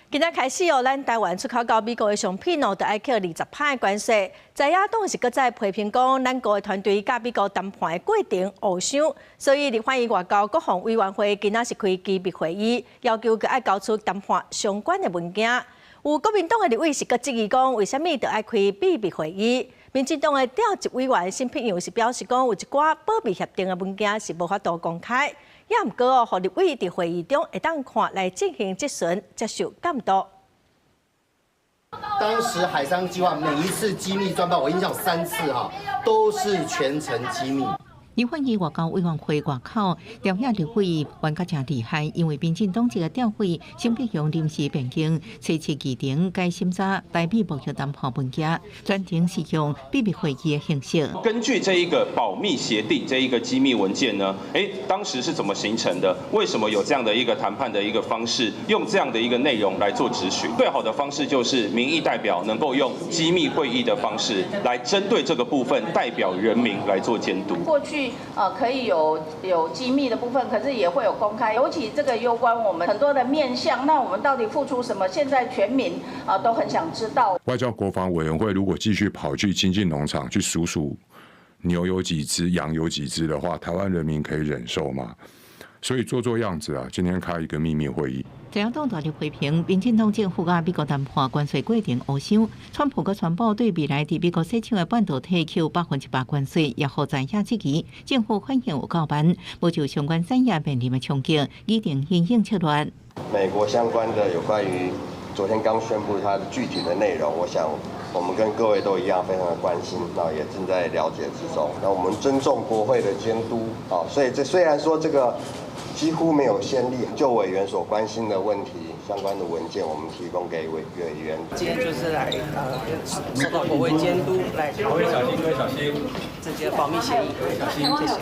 今仔开始哦，咱台湾出口到美国的商品哦，就要扣20%的关税。在野党是搁再批评讲，咱国的团队甲美国谈判的过程互相，所以立法院外交国防委员会今仔是开机密会议，要求佮爱交出谈判相关的文件。有国民党的立委是搁质疑讲，为虾米着爱开秘密会议？民进党的调集委员辛佩阳是表示讲，有一寡保密协定的文件是无法度公开。也毋过哦，互立委伫会议中会当看来进行质询，接受监督。当时海商计划每一次机密专报，我印象有3次哈，都是全程机密。立法院外交委员会外口调遐立委玩甲真厉害，因为民进党这个调会新北用临时变更，初次议程该审查台美贸易谈判文件，转成是用秘密会议的形式。根据这一个保密协定，这一个机密文件呢，当时是怎么形成的？为什么有这样的一个谈判的一个方式，用这样的一个内容来做质询？最好的方式就是民意代表能够用机密会议的方式来针对这个部分代表人民来做监督。过去可以有机密的部分，可是也会有公开，尤其这个攸关我们很多的面向，那我们到底付出什么？现在全民都很想知道。外交国防委员会如果继续跑去亲近农场去数牛有几只、羊有几只的话，台湾人民可以忍受吗？所以做样子啊，今天开一个秘密会议。在野党大力批评民进党政府甲美国谈判关税过程互相，川普佮宣布对未来伫美国生产的半导体扣100%关税，也互在野质疑。政府反应有够慢，无就相关产业面临的冲击，拟定因应策略。美国相关的有关于昨天刚宣布它的具体的内容，我想我们跟各位都一样非常的关心，那也正在了解之中。那我们尊重国会的监督啊，所以这虽然说这个几乎没有先例，就委员所关心的问题相关的文件，我们提供给委员。今天就是来受到国会监督，来讨论这些保密协议，谢谢。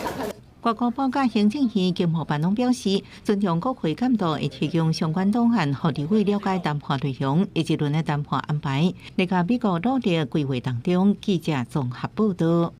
外交部甲行政院经贸办拢表示，尊重国会监督，会提供相关档案，互立委了解谈判内容，以及轮的谈判安排。在美国努力规划当中，记者综合报道。